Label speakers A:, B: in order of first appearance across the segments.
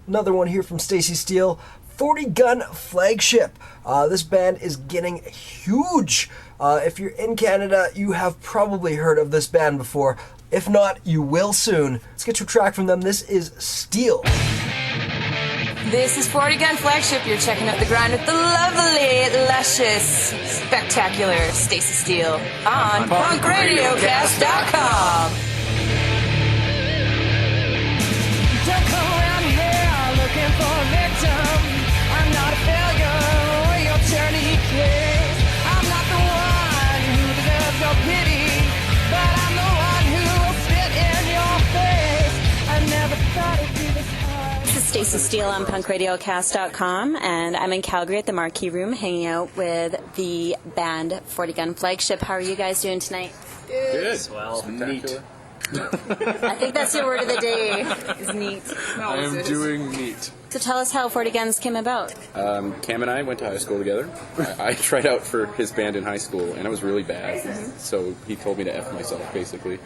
A: Another one here from Stacy Steele, 40 Gun Flagship. This band is getting huge. If you're in Canada, you have probably heard of this band before. If not, you will soon. Let's get to a track from them. This is Steel.
B: This is 40 Gun Flagship. You're checking out the grind with the lovely, luscious, spectacular Stacy Steele on punkradiocast.com.
C: Don't come around here looking for a victim. I'm not a failure or your charity case. I'm not the one who deserves your pity, but I'm the one who will spit in your face. I never thought it'd be this hard.
D: This is Stacy Steele on punkradiocast.com, and I'm in Calgary at the Marquee Room hanging out with the band 40 Gun Flagship. How are you guys doing tonight?
E: Good.
F: Well, neat.
D: I think that's your word of the day, is neat.
E: I am doing neat.
D: So tell us how 40 Guns came about.
F: Cam and I went to high school together. I tried out for his band in high school, and I was really bad. So he told me to F myself, basically.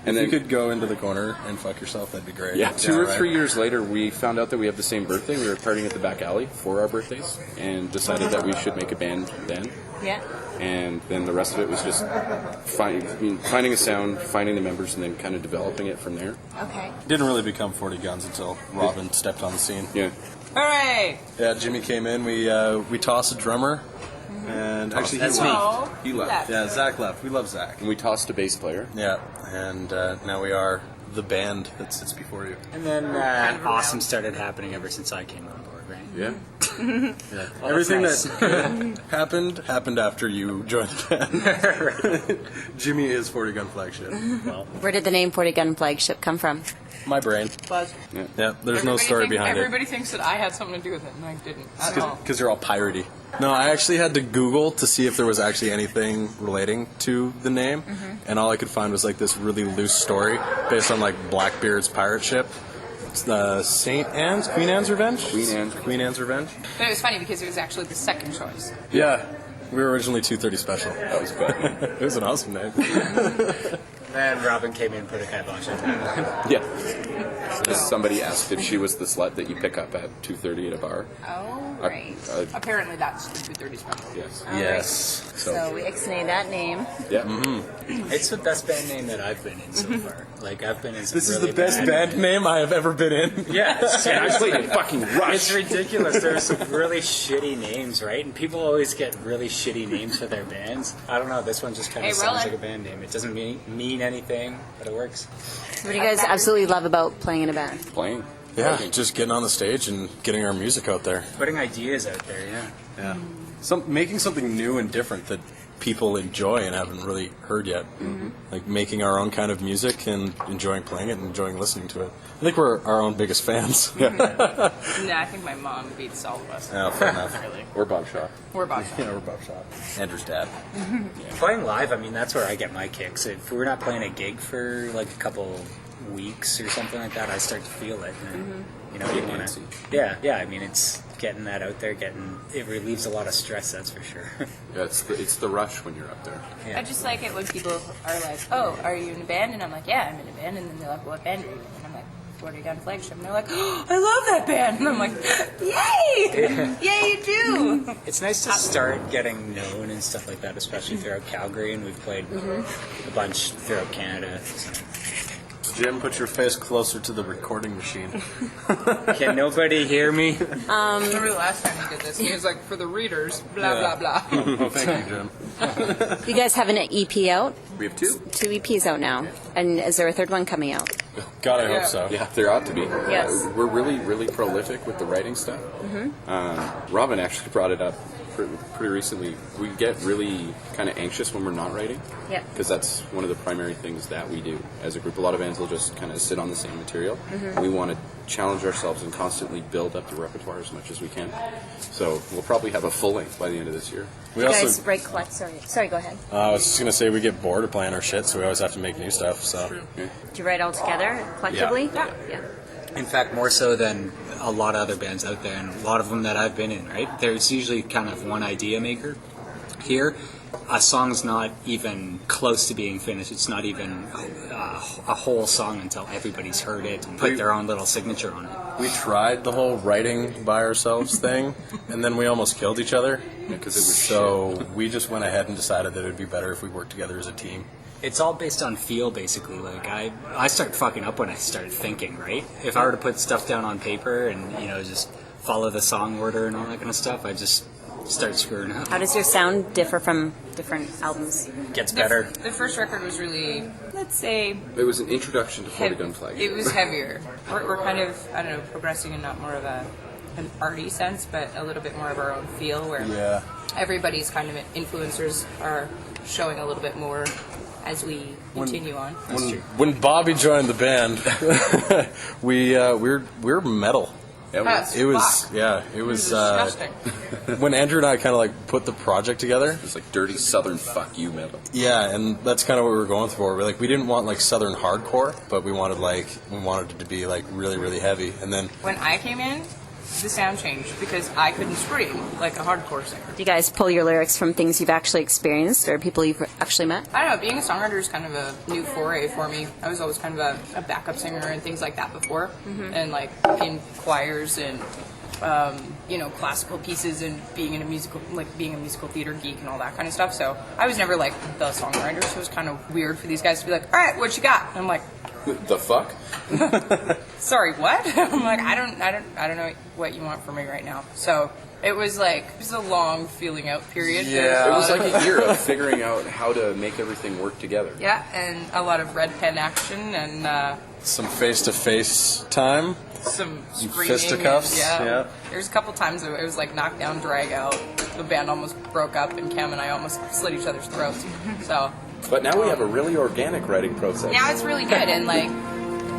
F: And
E: If
F: then,
E: you could go into the corner and fuck yourself, that'd be great.
F: yeah, 2 or 3 years later, we found out that we have the same birthday. We were partying at the back alley for our birthdays, and decided that we should make a band then.
D: Yeah.
F: And then the rest of it was just finding a sound, finding the members, and then kind of developing it from there.
D: Okay.
E: Didn't really become 40 Guns until Robin stepped on the scene.
F: Yeah.
B: Hooray!
E: Yeah, Jimmy came in. We tossed a drummer, and actually
F: That's
E: he
F: me.
E: left.
F: He left.
E: Yeah, Zach left. We love Zach.
F: And we tossed a bass player.
E: Yeah, and now we are the band that sits before you.
G: And then awesome started happening ever since I came on board, right?
F: Yeah.
E: Everything
G: nice.
E: that happened after you joined the band. Jimmy is 40 Gun Flagship.
G: Well,
D: Where did the name 40 Gun Flagship come from?
E: My brain.
B: Buzz.
E: Yeah, there's no story behind it.
B: Everybody thinks that I had something to do with it, and I didn't at all.
E: Because you're all piratey. No, I actually had to Google to see if there was actually anything relating to the name, and all I could find was like this really loose story based on like Blackbeard's pirate ship. It's the St. Anne's, Queen Anne's Revenge? Queen Anne's Revenge.
B: But it was funny because it was actually the second choice.
E: Yeah, we were originally 230 Special.
F: That was good.
E: It was an awesome name.
G: and Robin came in and put a kibosh on that.
F: Yeah. So somebody asked if she was the slut that you pick up at 2:30 at a bar.
B: Oh, right. Apparently that's the 230 special.
F: Yes.
E: Yes.
D: So we ixnay that name.
F: Yeah.
G: It's the best band name that I've been in so far. Like, I've been in some
E: This is
G: really
E: the best band name I have ever been in.
G: Yeah, it's
F: And I played in fucking Rush.
G: It's ridiculous. There are some really shitty names, right? And people always get really shitty names for their bands. I don't know. This one just kind of sounds like a band name. It doesn't mean anything, but it works.
D: What do you guys absolutely love about playing in a band?
F: Playing.
E: Yeah, just getting on the stage and getting our music out there.
G: Putting ideas out there, yeah.
E: Yeah. Making something new and different that people enjoy and haven't really heard yet. Like making our own kind of music and enjoying playing it and enjoying listening to it. I think we're our own biggest fans.
B: No, I think my mom beats all of us.
E: Yeah, fair enough.
B: Really.
F: Or Bob Shaw.
B: We're Bob Shaw.
E: Yeah, we're Bob Shaw. Andrew's dad.
G: Playing live, I mean, that's where I get my kicks. If we're not playing a gig for like a couple weeks or something like that, I start to feel it. And, you know, you want to. Yeah. I mean, it's getting that out there. It relieves a lot of stress. That's for sure.
F: Yeah, it's the rush when you're up there.
B: I just like it when people are like, "Oh, are you in a band?" And I'm like, "Yeah, I'm in a band." And then they're like, "What band are you in?" And I'm like, 40 Gun Flagship. And they're like, "Oh, I love that band." And I'm like, "Yay! Yeah, you do."
G: It's nice to start getting known and stuff like that, especially throughout Calgary, and we've played a bunch throughout Canada. So.
E: Jim, put your face closer to the recording machine.
G: Can nobody hear me?
B: Remember the last time he did this? He was like, "For the readers, blah blah blah."
E: Oh, thank you, Jim.
D: You guys have an EP out?
F: We have two.
D: 2 EPs out now. And is there a third one coming out?
E: God, I hope so.
F: Yeah, there ought to be.
D: Yes.
F: We're really, really prolific with the writing stuff. Robin actually brought it up pretty recently. We get really kind of anxious when we're not writing.
D: Yep.
F: Because that's one of the primary things that we do as a group. A lot of bands will just kind of sit on the same material. We want to challenge ourselves and constantly build up the repertoire as much as we can. So we'll probably have a full length by the end of this year.
E: We
D: You
E: also,
D: guys write collect. Sorry, go ahead.
E: I was just going to say we get bored of playing our shit, so we always have to make new stuff. So.
D: Do you write all together, collectively?
B: Yeah.
G: In fact, more so than a lot of other bands out there, and a lot of them that I've been in, right? There's usually kind of one idea maker. Here, a song's not even close to being finished. It's not even a whole song until everybody's heard it and put their own little signature on it.
E: we tried the whole writing by ourselves thing, and then we almost killed each other.
F: Because it was
E: So we just went ahead and decided that it would be better if we worked together as a team.
G: It's all based on feel, basically. Like I start fucking up when I start thinking, right? If I were to put stuff down on paper and, just follow the song order and all that kind of stuff, I just start screwing up.
D: How does your sound differ from different albums?
G: Gets better.
B: The first record was really, let's say,
F: It was an introduction to 40 Gun Flag.
B: it was heavier. We're kind of, I don't know, progressing in not more of an arty sense, but a little bit more of our own feel, where
E: Yeah.
B: everybody's kind of influencers are showing a little bit more as we continue on.
E: When Bobby joined the band, we were metal.
F: Yeah,
B: That's
E: It was
B: fuck.
E: yeah. It
B: It was
E: was
B: disgusting.
E: when Andrew and I kind of like put the project together.
F: it was like dirty Southern fuck you metal.
E: Yeah, and that's kind of what we were going for. We didn't want like Southern hardcore, but we wanted it to be like really really heavy. And then
B: When I came in, the sound changed because I couldn't scream like a hardcore singer.
D: Do you guys pull your lyrics from things you've actually experienced or people you've actually met?
B: I don't know, being a songwriter is kind of a new foray for me. I was always kind of a backup singer and things like that before, and like in choirs and classical pieces and being a musical theater geek and all that kind of stuff. So I was never like the songwriter, so it was kind of weird for these guys to be like, all right, what you got? And I'm like,
F: The fuck?
B: sorry, what? I'm like, I don't know what you want from me right now. So it was a long feeling out period.
E: Yeah.
F: It was like a year of figuring out how to make everything work together.
B: Yeah, and a lot of red pen action and
E: some face-to-face time.
B: some screaming.
E: Fisticuffs,
B: And,
E: yeah.
B: There's a couple times it was like knockdown, drag out. The band almost broke up, and Cam and I almost slit each other's throats. So
F: But now we have a really organic writing process.
B: now it's really good, and like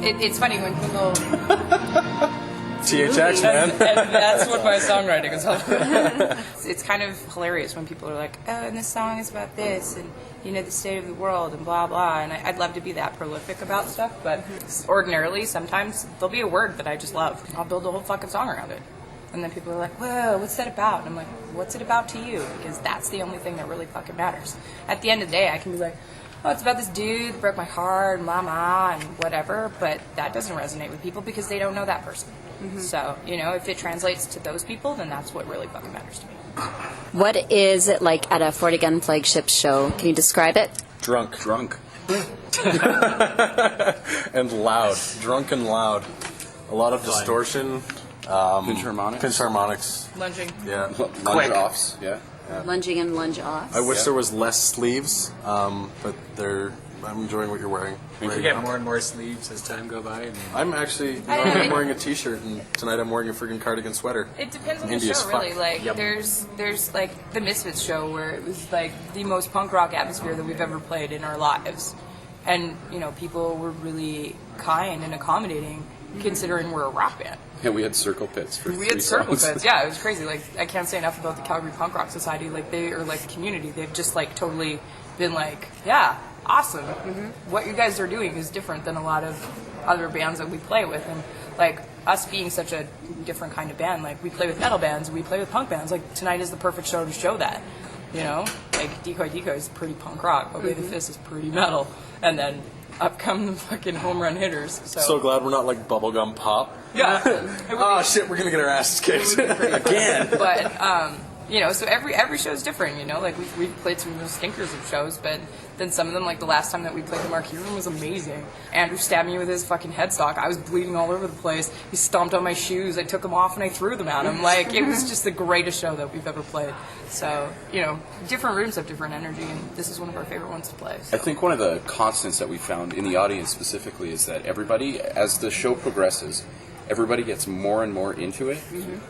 B: it's funny when people.
E: THX, man.
B: And that's what my songwriting is all about. It's kind of hilarious when people are like, oh, and this song is about this, and the state of the world, and blah, blah. And I'd love to be that prolific about stuff, but ordinarily, sometimes there'll be a word that I just love. I'll build a whole fucking song around it. And then people are like, whoa, what's that about? And I'm like, what's it about to you? Because that's the only thing that really fucking matters. At the end of the day, I can be like, oh, it's about this dude that broke my heart, mama, and whatever, but that doesn't resonate with people because they don't know that person. So, if it translates to those people, then that's what really fucking matters to me.
D: What is it like at a 40 Gun Flagship show? Can you describe it?
E: Drunk. And loud. Drunk and loud. A lot of distortion.
F: Pinch harmonics.
E: Pinch harmonics.
B: Lunging.
E: Yeah.
F: Lunge offs. Yeah.
D: Lunging and lunge offs.
E: I wish there was less sleeves, but I'm enjoying what you're wearing.
G: We could get more and more sleeves as time go by. And
E: I'm actually, I'm wearing a t-shirt, and tonight I'm wearing a freaking cardigan sweater.
B: It depends on the
E: Indie as
B: show,
E: fuck.
B: really. Like,
G: Yep.
B: there's like the Misfits show where it was like the most punk rock atmosphere that we've ever played in our lives, and people were really kind and accommodating, considering we're a rock band.
F: Yeah, we had circle pits for
B: We
F: 3
B: had circle
F: songs.
B: pits. Yeah, it was crazy. Like, I can't say enough about the Calgary Punk Rock Society. Like, they are like the community. They've just like totally been like, yeah, awesome. What you guys are doing is different than a lot of other bands that we play with, and like us being such a different kind of band. Like, we play with metal bands, we play with punk bands. Like, tonight is the perfect show to show that. Like Decoy is pretty punk rock. Obey the Fist is pretty metal, and then up come the fucking home run hitters.
E: So glad we're not like bubblegum pop.
B: yeah.
E: Oh shit, we're gonna get our asses kicked again.
B: But so every show is different. Like we've played some real stinkers of shows, but then some of them, like the last time that we played the Marquee Room, was amazing. Andrew stabbed me with his fucking headstock. I was bleeding all over the place. He stomped on my shoes. I took them off and I threw them at him. Like, it was just the greatest show that we've ever played. So different rooms have different energy, and this is one of our favorite ones to play. So.
F: I think one of the constants that we found in the audience specifically is that everybody, as the show progresses, everybody gets more and more into it.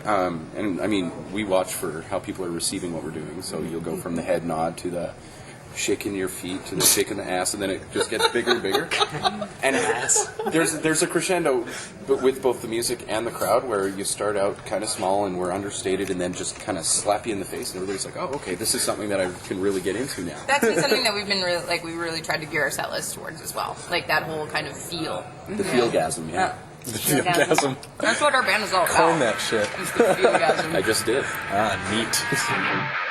F: And I mean, we watch for how people are receiving what we're doing. So you'll go from the head nod to the shaking your feet to the shaking the ass, and then it just gets bigger and bigger. And there's a crescendo with both the music and the crowd where you start out kind of small and we're understated, and then just kind of slap you in the face, and everybody's like, oh, okay, this is something that I can really get into now.
B: That's been something that we've been we really tried to gear our set list towards as well. Like that whole kind of feel.
F: The feelgasm, yeah.
E: The feelgasm.
B: That's what our band is all about.
E: Coin that shit.
B: It's the feelgasm.
F: I just did.
E: Ah, neat.